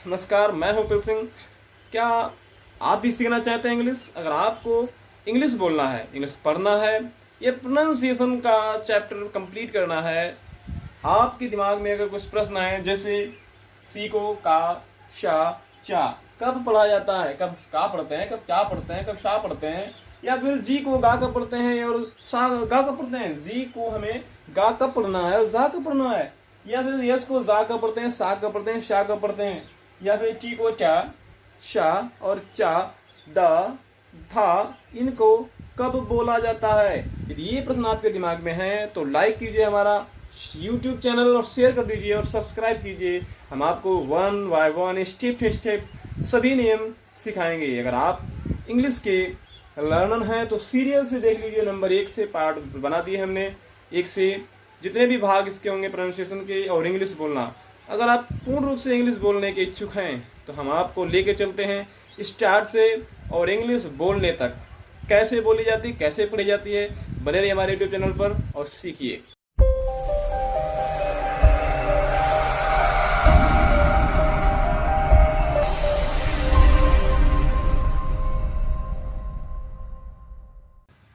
नमस्कार, मैं हूं पिल सिंह। क्या आप भी सीखना चाहते हैं इंग्लिश? अगर आपको इंग्लिश बोलना है, इंग्लिश पढ़ना है या प्रोनाउंसिएशन का चैप्टर कंप्लीट करना है, आपके दिमाग में अगर कुछ प्रश्न है जैसे सी को का, शा, चा कब पढ़ा जाता है, कब का पढ़ते हैं, कब चा पढ़ते हैं, कब शा पढ़ते हैं, या फिर जी को गा कब पढ़ते हैं और सा गा कब पढ़ते हैं, जी को हमें गा कब पढ़ना है और जा कब पढ़ना है, या फिर यस को जा कब पढ़ते हैं, सा कब पढ़ते हैं, शा कब पढ़ते हैं, या फिर टी को चा, शा और चा, द, था इनको कब बोला जाता है। यदि ये प्रश्न आपके दिमाग में है तो लाइक कीजिए हमारा YouTube चैनल और शेयर कर दीजिए और सब्सक्राइब कीजिए। हम आपको 1 बाय 1 स्टेप बाय स्टेप सभी नियम सिखाएंगे। अगर आप इंग्लिश के लर्नर हैं तो सीरियल से देख लीजिए। नंबर 1 से पार्ट बना दिए हमने, 1 से जितने भी भाग इसके होंगे प्रोनाउंसिएशन के और इंग्लिश बोलना। अगर आप पूर्ण रूप से इंग्लिश बोलने के इच्छुक हैं तो हम आपको लेके चलते हैं स्टार्ट से और इंग्लिश बोलने तक, कैसे बोली जाती, कैसे पढ़ी जाती है। बने रहिए हमारे YouTube चैनल पर और सीखिए।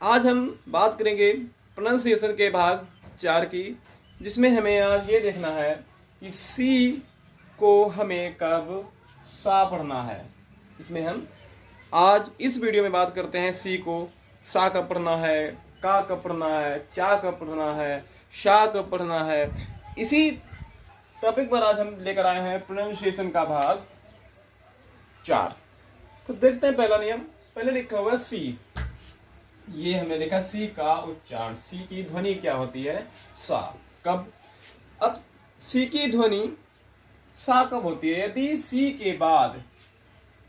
आज हम बात करेंगे प्रोनाउंसिएशन के भाग 4 की, जिसमें हमें आज ये देखना है कि सी को हमें कब सा पढ़ना है। इसमें हम आज इस वीडियो में बात करते हैं सी को सा कब पढ़ना है, का कब पढ़ना है, चा कब पढ़ना है, शा कब पढ़ना है। इसी टॉपिक पर आज हम लेकर आए हैं प्रोनाउंसिएशन का भाग 4। तो देखते हैं पहला नियम। पहले लिखा हुआ है सी, ये हमने देखा सी का उच्चारण, सी की ध्वनि क्या होती है, सा। कब? अब सी की ध्वनि सा कब होती है? यदि सी के बाद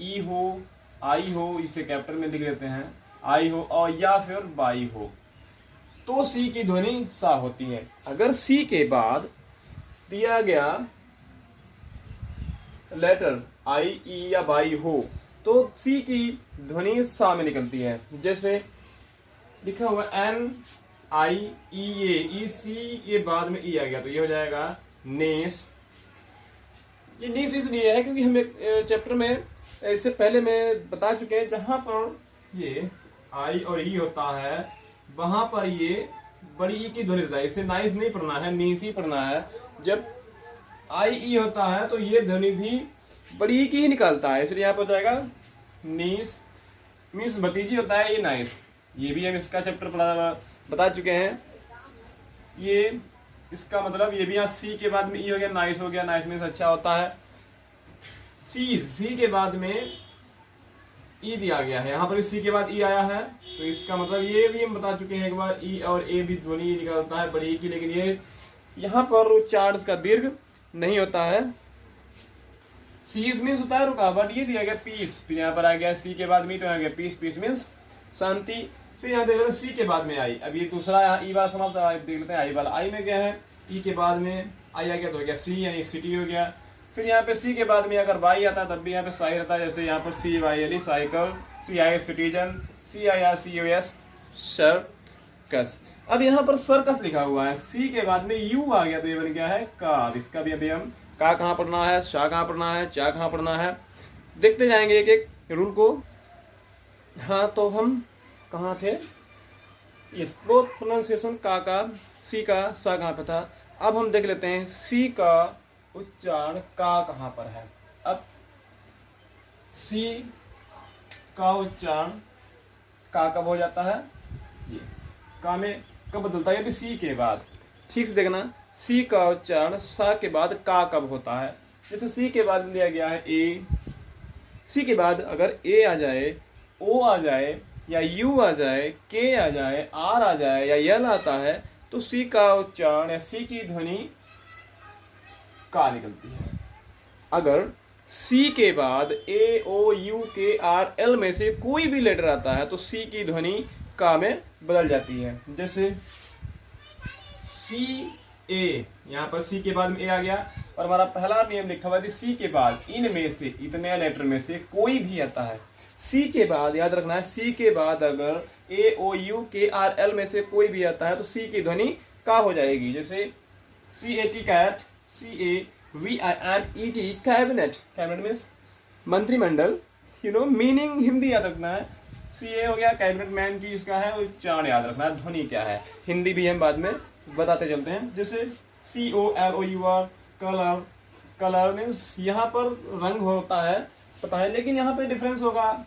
ई हो, आई हो, इसे कैपिटल में लिख देते हैं, आई हो और या फिर बाई हो, तो सी की ध्वनि सा होती है। अगर सी के बाद दिया गया लेटर आई, ई या बाई हो तो सी की ध्वनि सा में निकलती है। जैसे लिखा हुआ एन आई ई ए, ई सी के बाद में ई आ गया तो ये हो जाएगा नेस। ये नीस इसलिए है क्योंकि हम एक चैप्टर में इससे पहले मैं बता चुके हैं, जहां पर ये आई और ई होता है वहां पर ये बड़ी ई की ध्वनि होता है। इसे नाइस नहीं पढ़ना है, नीस ही पढ़ना है। जब आई ई होता है तो ये ध्वनि भी बड़ी ई की ही निकालता है, इसलिए यहाँ पर जाएगा नीस। मीन्स भतीजी होता है ये नाइस। ये भी हम इसका चैप्टर बता चुके हैं। ये इसका मतलब ये भी यहाँ सी के बाद में ई हो गया, नाइस हो गया। नाइस मीन्स अच्छा होता है। सी के बाद में ई दिया गया है, यहाँ पर भी सी के बाद ई आया है तो इसका मतलब ये भी हम बता चुके हैं एक बार, ई और ए भी ध्वनि निकालता है बड़ी ई की, लेकिन ये यहाँ पर उच्चारण इसका दीर्घ नहीं होता है। सीस मीन्स होता है रुकावट। ये दिया गया पीस, फिर यहाँ पर आ गया सी के बाद में तो आ गया पीस, पीस मीन्स शांति। फिर यहाँ देख सी के बाद में आई। अब ये दूसरा यहाँ ई वाला समाप्त देख लेते हैं। आई वाला आई में क्या है, ई के बाद में आई आ गया तो हो गया सी यानी सिटी हो गया। फिर यहाँ पे सी के बाद में अगर वाई आता है तब भी यहाँ पे साई रहता है। जैसे यहाँ पर C Y L cycle, C I citizen, C I R C O S circus. अब यहाँ पर सर्कस लिखा हुआ है, सी के बाद में यू आ गया तो ये बन गया है कार। इसका भी अभी हम का कहाँ पढ़ना है, शा कहाँ पढ़ना है, चा कहाँ पढ़ना है, देखते जाएंगे एक एक रूल को। हाँ तो हम कहाँ थे, इस प्रोनाउंसिएशन का सी का सा कहाँ पे था। अब हम देख लेते हैं सी का उच्चारण का कहाँ पर है। अब सी का उच्चारण का कब हो जाता है, ये का में कब बदलता है, यदि सी के बाद। ठीक से देखना, सी का उच्चारण सा के बाद का कब होता है। जैसे सी के बाद लिया गया है ए, सी के बाद अगर ए आ जाए, ओ आ जाए या यू आ जाए, के आ जाए, आर आ जाए या यल आता है तो सी का उच्चारण या सी की ध्वनि का निकलती है। अगर सी के बाद ए, ओ, यू, के, आर, एल में से कोई भी लेटर आता है तो सी की ध्वनि का में बदल जाती है। जैसे सी ए, यहाँ पर सी के बाद में ए आ गया और हमारा पहला नियम लिखा हुआ है सी के बाद इनमें से, इतने लेटर में से कोई भी आता है, सी के बाद याद रखना है, सी के बाद अगर ए, ओ, यू, के, आर, एल में से कोई भी आता है तो सी की ध्वनि का हो जाएगी। जैसे C A T cat, C A VINET, cabinet. Cabinet means मंत्रिमंडल, मीनिंग हिंदी याद रखना है। CA हो गया कैबिनेट मैन की, इसका है उच्चारण याद रखना है, ध्वनि क्या है। हिंदी भी हम बाद में बताते चलते हैं। जैसे COLOUR, कलर। कलर मीन्स यहाँ पर रंग होता है, पता है, लेकिन यहाँ पर डिफरेंस होगा।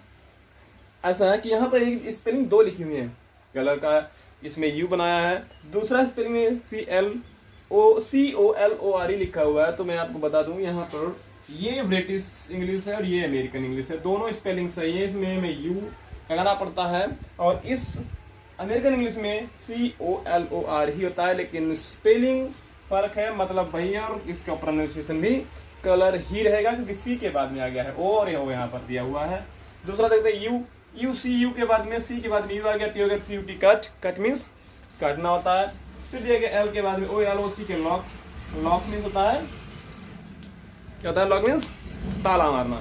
ऐसा है कि यहाँ पर एक स्पेलिंग दो लिखी हुई है कलर का, इसमें U बनाया है, दूसरा स्पेलिंग में COLORE लिखा हुआ है। तो मैं आपको बता दूं, यहाँ पर ये ब्रिटिश इंग्लिश है और ये अमेरिकन इंग्लिश है, दोनों स्पेलिंग सही है। इसमें हमें U लगाना पड़ता है और इस अमेरिकन इंग्लिश में COLOR ही होता है, लेकिन स्पेलिंग फर्क है, मतलब वही है, और इसका प्रोनाउंसिएशन भी कलर ही रहेगा क्योंकि C के बाद में आ गया है, O और O यहाँ पर दिया हुआ है। दूसरा देखते हैं U के बाद में C के बाद में U आ गया, T हो गया CUT, कट। कट मीन्स काटना होता है। फिर दिया गया L के बाद में OLOC के लॉक। लॉक मीन्स होता है, क्या होता है, लॉक मीन्स ताला मारना।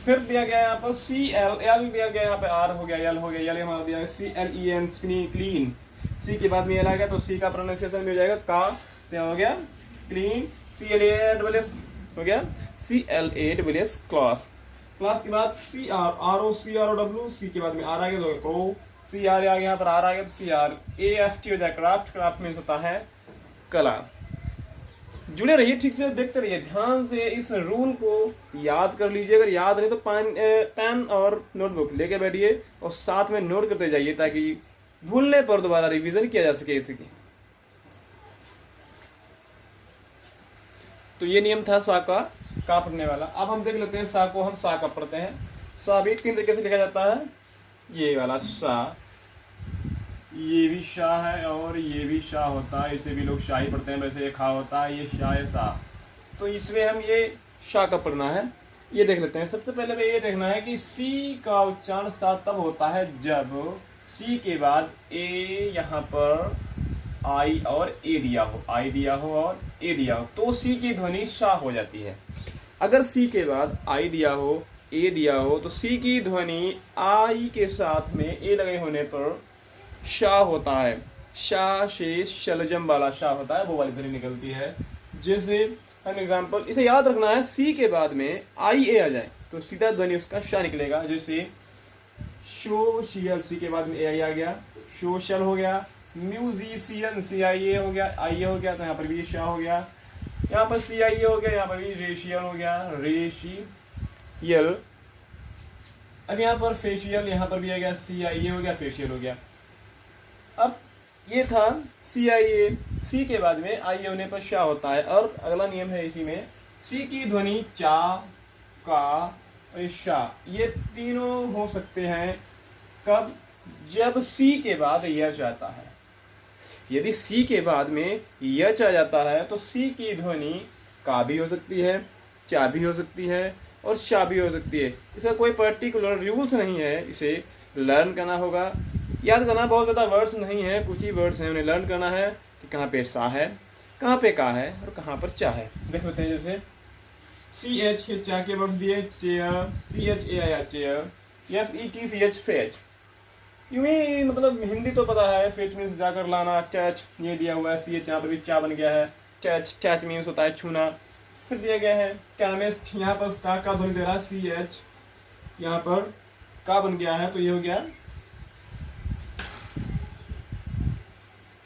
फिर दिया गया यहाँ पर CL दिया गया, यहाँ पे R हो गया, L हो गया, L हमारा दिया गया CLEN, क्लीन। C के बाद में L आ गया तो C का प्रोनाउंसिएशन भी हो जाएगा का, तो हो गया क्लीन। CLASS हो गया CLASS, क्लास। क्लास के बाद CROW, C के बाद में R आ गया तो क्रो। CR आ गया, यहाँ पर R आ गया तो CRAFT हो जाए क्राफ्ट। क्राफ्ट मीन्स होता है कला। जुड़े रहिए, ठीक से देखते रहिए, ध्यान से इस रूल को याद कर लीजिए। अगर याद नहीं तो पेन और नोटबुक लेके बैठिए और साथ में नोट करते जाइए ताकि भूलने पर दोबारा रिवीजन किया जा सके इसकी। तो ये नियम था सा का पढ़ने वाला। अब हम देख लेते हैं सा को, हम सा का पढ़ते हैं। सा भी 3 तरीके से लिखा जाता है। ये वाला सा, ये भी शाह है और ये भी शाह होता है, इसे भी लोग शाह ही पढ़ते हैं, वैसे ये खा होता है, ये शाह है सा। तो इसमें हम ये शाह का पढ़ना है, ये देख लेते हैं। सबसे पहले हमें ये देखना है कि सी का उच्चारण सा तब होता है जब सी के बाद ए यहाँ पर आई और ए दिया हो, आई दिया हो और ए दिया हो, तो सी की ध्वनि शाह हो जाती है। अगर सी के बाद आई दिया हो, ए दिया हो, तो सी की ध्वनि आई के साथ में ए लगे होने पर शाह होता है। शाह से शलजम वाला शाह होता है, वो वाली ध्वनि निकलती है। जैसे हम एग्जाम्पल, इसे याद रखना है, सी के बाद में आई ए आ जाए तो सीधा ध्वनि उसका शाह निकलेगा। जैसे सोशियल, सी के बाद में ए आई आ गया, सोशल हो गया। म्यूजिशियन, सी आई ए हो गया, आई ए हो गया, तो यहाँ पर भी शाह हो गया। यहाँ पर सी आई ए हो गया, यहाँ पर भी रेशियल हो गया, रेशियल। अब यहाँ पर फेशियल, यहाँ पर भी आ गया, सी आई ए हो गया, फेशियल हो गया। अब ये था सी आई ए, सी के बाद में आई ए होने पर शाह होता है। और अगला नियम है इसी में, सी की ध्वनि चा, का और शाह, ये तीनों हो सकते हैं कब, जब सी के बाद यच आता है। यदि सी के बाद में यच आ जाता है तो सी की ध्वनि का भी हो सकती है, चा भी हो सकती है और शा भी हो सकती है। इसका कोई पर्टिकुलर रूल्स नहीं है, इसे लर्न करना होगा, याद करना। बहुत ज़्यादा वर्ड्स नहीं है, कुछ ही वर्ड्स हैं, उन्हें लर्न करना है कि कहाँ पे सा है, कहाँ पे का है और कहाँ पर चा है। देख लेते हैं। जैसे सी एच के चा के वर्ड्स दिए, chair, C H A I chair, F E T C H fetch. यूँ ही मतलब हिंदी तो पता है, फेच मीन्स जाकर लाना, टच ये दिया हुआ है, सी एच यहाँ पर भी चा बन गया है, टच, टच मीन्स होता है छूना। फिर दिया गया है केमिस्ट, यहाँ पर का ध्वनि दे रहा है, सी एच यहाँ पर का बन गया है, तो ये हो गया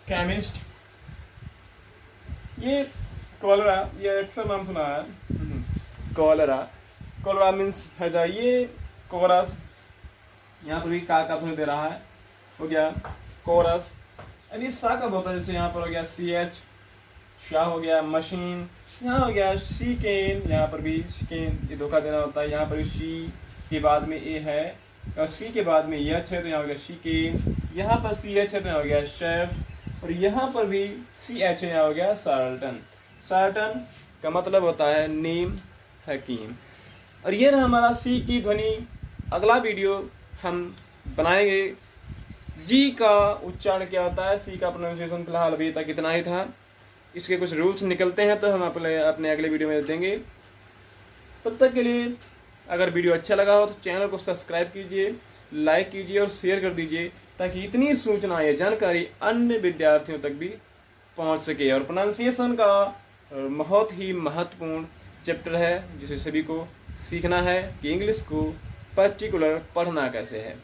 केमिस्ट। ये कॉलरा, ये अक्सर नाम सुना है, कॉलरा। कॉलरा मीन्स हैजा, ये कोरस, यहाँ पर भी का ध्वनि दे रहा है, हो गया कोरस। अब ये सा कब होता है, जैसे यहाँ पर हो गया सी एच, शाह हो गया मशीन, यहाँ हो गया शिकेन, यहाँ पर भी शिकेन, ये धोखा देना होता है। यहाँ पर भी शी के बाद में ए है और सी के बाद में यच है, तो यहाँ हो गया शिकेन। यहाँ पर सी एच है तो यहाँ हो गया शेफ, और यहाँ पर भी सी एच है, यहाँ हो गया सर्टन। सर्टन का मतलब होता है नीम, हकीम। और ये ना हमारा सी की ध्वनि। अगला वीडियो हम बनाएंगे जी का उच्चारण क्या होता है, सी का प्रोनाउंसिएशन। फिलहाल अभी तक इतना ही था, इसके कुछ रूल्स निकलते हैं तो हम अपने अगले वीडियो में देंगे। तब तक के लिए अगर वीडियो अच्छा लगा हो तो चैनल को सब्सक्राइब कीजिए, लाइक कीजिए और शेयर कर दीजिए ताकि इतनी सूचना या जानकारी अन्य विद्यार्थियों तक भी पहुंच सके। और प्रोनाउंसिएशन का बहुत ही महत्वपूर्ण चैप्टर है जिसे सभी को सीखना है कि इंग्लिश को पर्टिकुलर पढ़ना कैसे है।